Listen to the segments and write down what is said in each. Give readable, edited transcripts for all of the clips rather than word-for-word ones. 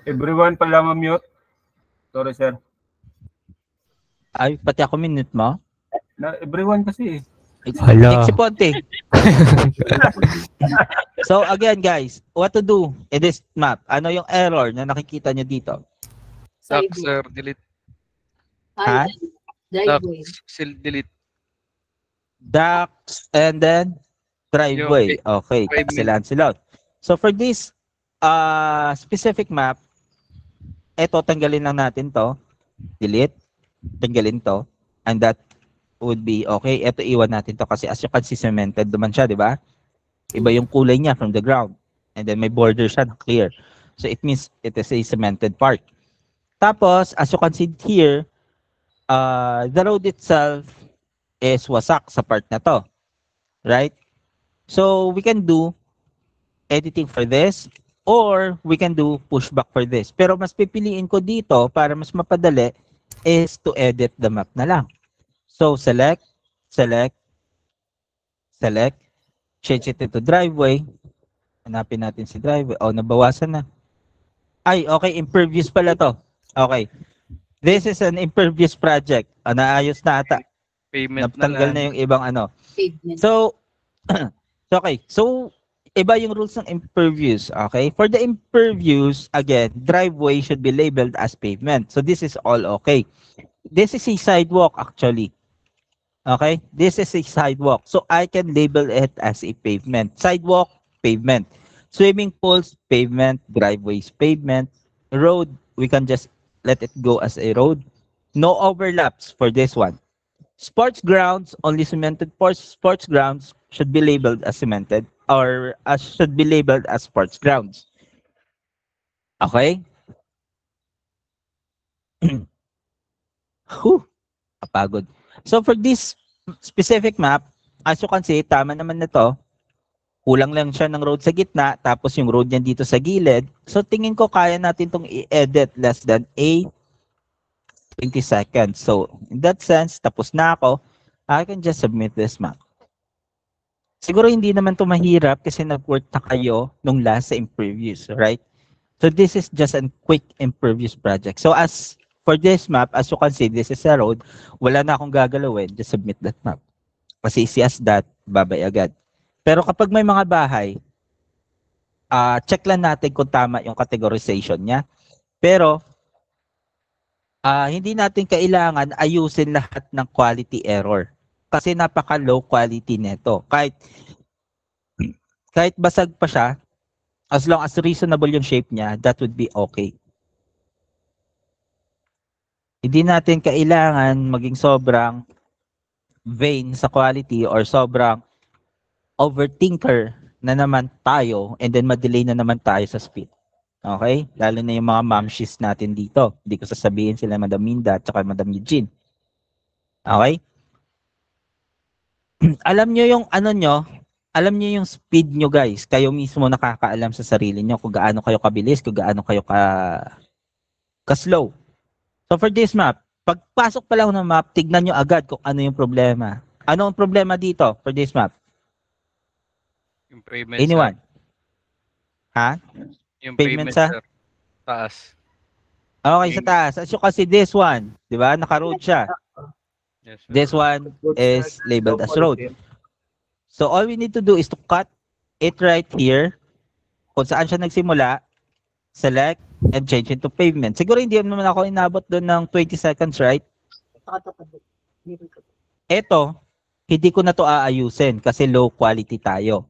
Everyone pala ma-mute. Sorry, sir. Ay, pati ako minute mo? Everyone kasi. Hala. Si Ponte. So again guys, what to do in this map? Ano yung error na nakikita nyo dito? Duck, sir, delete. Ha? Duck, delete. Ducks and then driveway. Okay, silot. So for this specific map, eto tanggalin lang natin to. Delete. Tanggalin to. And that would be okay. Ito iwan natin to kasi as you can see, cemented naman siya, di ba? Iba yung kulay niya from the ground. And then may border siya na clear. So it means it is a cemented part. Tapos, as you can see here, the road itself is wasak sa part na to. Right? So we can do editing for this or we can do pushback for this. Pero mas pipiliin ko dito para mas mapadali is to edit the map na lang. So select, change it to driveway. Hanapin natin si driveway. Oh, nabawasan na. Ay, okay, impervious pala to. Okay. This is an impervious project. Naayos na ata. Payment Natanggal na yung ibang ano. So, okay. So, iba yung rules ng impervious. Okay? For the impervious, again, driveway should be labeled as pavement. So, this is all okay. This is a sidewalk actually. Okay? This is a sidewalk. So, I can label it as a pavement. Sidewalk, pavement. Swimming pools, pavement. Driveways, pavement. Road, we can just let it go as a road. No overlaps for this one. Sports grounds, only cemented sports grounds should be labeled as cemented or should be labeled as sports grounds. Okay? Kapagod. So for this specific map, as you can see, tama naman na to. Kulang lang siya ng road sa gitna, tapos yung road niya dito sa gilid. So tingin ko kaya natin itong i-edit less than 20 seconds. So in that sense, tapos na ako. I can just submit this map. Siguro hindi naman to mahirap kasi nag-work na kayo nung last sa impervious, right? So this is just a quick impervious project. So as for this map, as you can see, this is a road. Wala na akong gagalawin. Just submit that map. Kasi easy as that, babay agad. Pero kapag may mga bahay, check lang natin kung tama yung categorization niya. Pero, hindi natin kailangan ayusin lahat ng quality error. Kasi napaka-low quality nito. Kahit basag pa siya, as long as reasonable yung shape niya, that would be okay. Hindi natin kailangan maging sobrang vain sa quality or sobrang overthinker na naman tayo and then madelay na naman tayo sa speed. Okay? Lalo na yung mga mamshis natin dito. Hindi ko sasabihin sila Madam Minda at saka Madam Eugene. Okay? Alam nyo yung ano nyo, alam nyo yung speed nyo guys. Kayo mismo nakakaalam sa sarili nyo kung gaano kayo kabilis, kung gaano kayo ka-slow. So for this map, pagpasok pa lang ng map, tignan nyo agad kung ano yung problema. Ano ang problema dito for this map? Yung pavement. Anyone? Ha? Yung pavement sa taas. Okay, sa taas. As you can see, this one, di ba? Naka-road siya. Yes, this one is labeled as road. So all we need to do is to cut it right here. Kung saan siya nagsimula, select, and change it to pavement. Siguro hindi naman ako inabot doon ng 20 seconds, right? Ito, hindi ko na to aayusin kasi low quality tayo.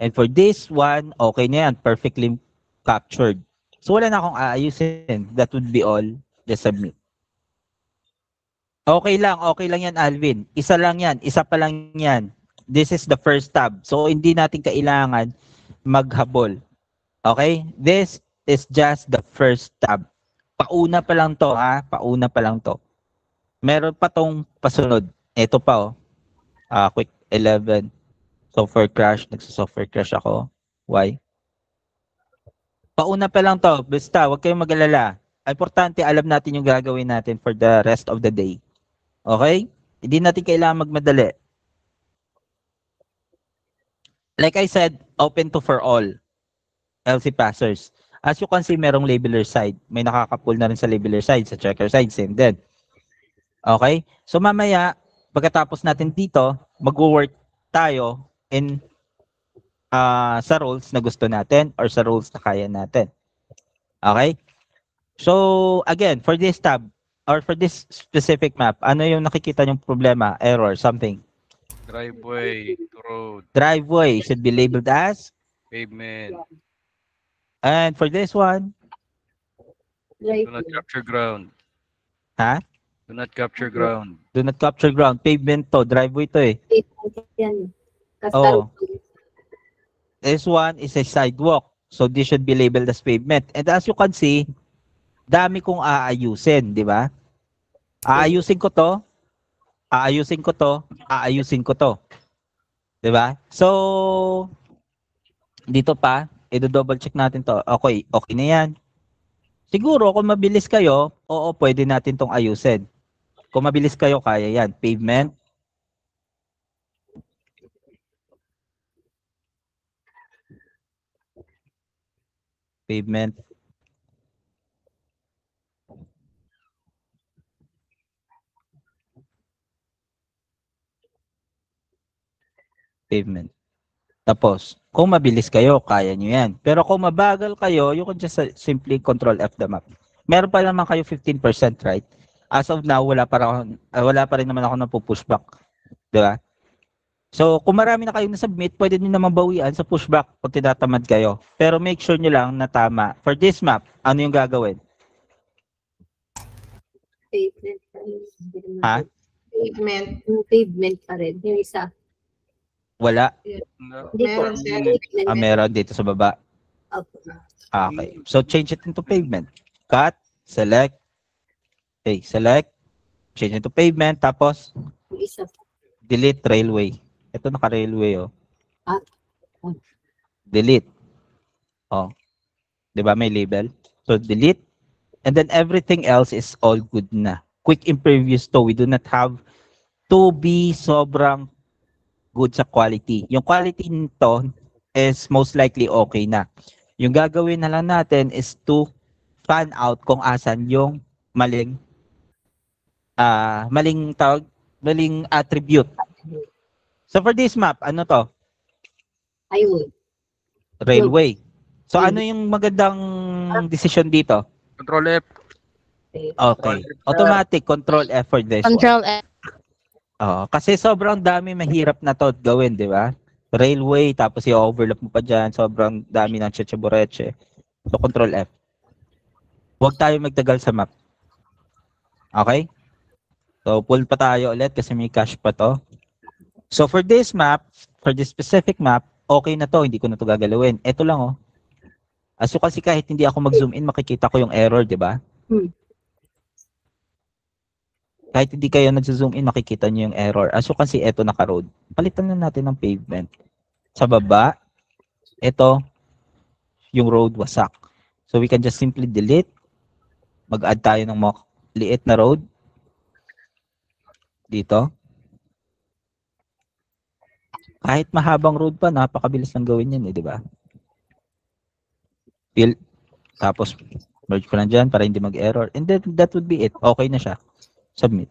And for this one, okay na yan. Perfectly captured. So wala na akong aayusin. That would be all. Just submit. Okay lang yan, Alvin. Isa lang yan. Isa pa lang yan. This is the first tab. So hindi natin kailangan maghabol. Okay? This is just the first tab. Pauna pa lang to, ha? Pauna pa lang to. Meron pa tong pasunod. Ito pa, oh. Quick 11. Software crash. Nagsa-software crash ako. Why? Pauna pa lang to. Basta, huwag kayong mag-alala. Importante, alam natin yung gagawin natin for the rest of the day. Okay? Hindi natin kailangan magmadali. Like I said, open to for all. LC passers. As you can see, merong labeler side. May nakaka-pull na rin sa labeler side, sa checker side, same din. Okay? So mamaya, pagkatapos natin dito, mag-work tayo in sa roles na gusto natin or sa roles na kaya natin. Okay? So, again, for this tab or for this specific map, ano yung nakikita yung problema, error, something? Driveway to road. Driveway should be labeled as? Pavement. And for this one? Do not capture ground. Ha? Do not capture ground. Do not capture ground. Pavement to. Driveway to eh. Oh. This one is a sidewalk. So this should be labeled as pavement. And as you can see, dami kong aayusin, di ba? Aayusin ko to. Aayusin ko to. Aayusin ko to. Di ba? So, dito pa, i-double check natin to. Okay, okay na yan. Siguro, kung mabilis kayo, oo, pwede natin tong ayusin. Kung mabilis kayo, kaya yan. Pavement. Pavement. Pavement. Tapos, kung mabilis kayo, kaya nyo yan. Pero kung mabagal kayo, you can just simply control F the map. Meron pa naman kayo 15%, right? As of now, wala pa rin naman ako na pushback. Diba? So, kung marami na kayong nasubmit, pwede nyo naman bawian sa pushback pag tinatamad kayo. Pero make sure nyo lang na tama. For this map, ano yung gagawin? Pavement. Ha? Pavement. Pavement pa rin. Yung isa. Wala? No. Hindi po. Meron Pavement. Meron dito sa baba. Opo. Okay. So, change it into pavement. Cut, select. Okay, select. Change it to pavement. Tapos, Yung isa. delete railway. Ito naka-railway, oh. Ah. Delete. Oh. 'Di ba may label? So, delete. And then everything else is all good na. Quick and previous to. We do not have to be sobrang good sa quality. Yung quality nito is most likely okay na. Yung gagawin na lang natin is to find out kung asan yung maling maling attribute. So for this map, ano to? Ayun. Railway. So ano yung magandang decision dito? Control F. Okay. Automatic control F for this one. Control F. Oo, kasi sobrang dami mahirap na to gawin, di ba? Railway, tapos i-overlap mo pa dyan. Sobrang dami ng cheche-boreche. So control F. Huwag tayo magtagal sa map. Okay? So pull pa tayo ulit kasi may cache pa to. So for this map, for this specific map, okay na to. Hindi ko na to gagalawin. Ito lang oh. So kasi kahit hindi ako mag-zoom in, makikita ko yung error, di ba? Kahit hindi kayo nag-zoom in, makikita nyo yung error. As you can see, ito naka-road. Palitan na natin ng pavement. Sa baba, ito, yung road wasak. So we can just simply delete. Mag-add tayo ng mga liit na road. Dito. Kahit mahabang road pa, napakabilis lang gawin yan, di ba? Fill. Tapos, merge ko lang dyan para hindi mag-error. And then, that would be it. Okay na siya. Submit.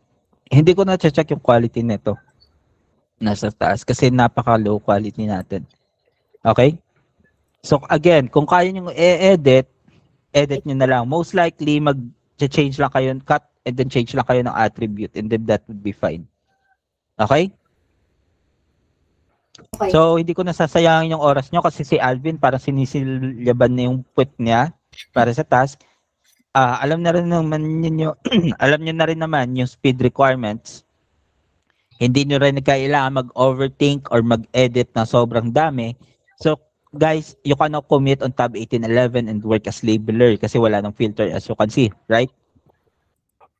Hindi ko na-check yung quality nito. Nasa taas. Kasi napaka-low quality natin. Okay? So, again, kung kaya nyo i-edit, edit nyo na lang. Most likely, mag-change lang kayo, cut, and then change lang kayo ng attribute. And then, that would be fine. Okay? Okay. So, hindi ko nasasayangin yung oras nyo kasi si Alvin parang sinisilyaban na yung put niya para sa task. Alam na rin naman niyo, alam niyo na rin naman yung speed requirements. Hindi niyo rin kailangan mag-overthink or mag-edit na sobrang dami. So, guys, you can now commit on tab 1811 and work as labeler kasi wala nang filter as you can see, right?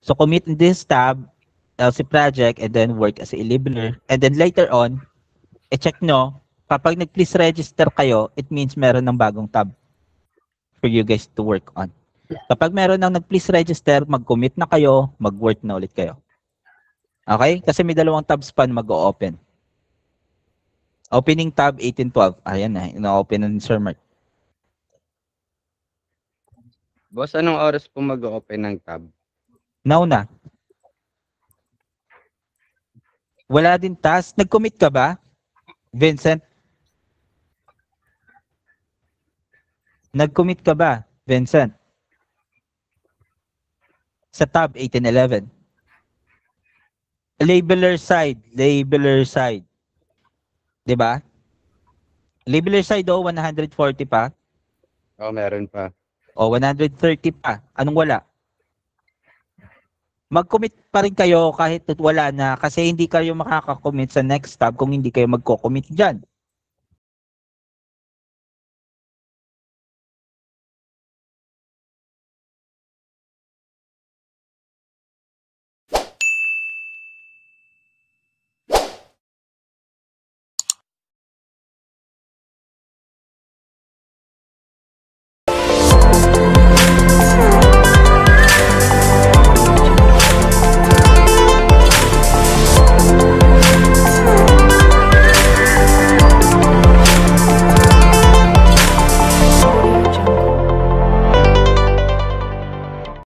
So, commit in this tab, LC project, and then work as a labeler. And then later on, i-check nyo, kapag nag-please register kayo, it means meron ng bagong tab for you guys to work on. Kapag meron ng nag-please register, mag-commit na kayo, mag-work na ulit kayo. Okay? Kasi may dalawang tabs pa na mag-o-open. Opening tab 1812. Ayan na, ina-open na ni Sir Mark. Boss, anong oras po mag-open ng tab? Now na. Wala din task. Nag-commit ka ba, Vincent? Nag-commit ka ba, Vincent? Sa tab 1811. Labeler side. 'Di ba? Labeler side 140 pa. Meron pa. 130 pa. Anong wala? Mag-commit pa rin kayo kahit wala na kasi hindi kayo makaka-commit sa next tab kung hindi kayo magko-commit dyan.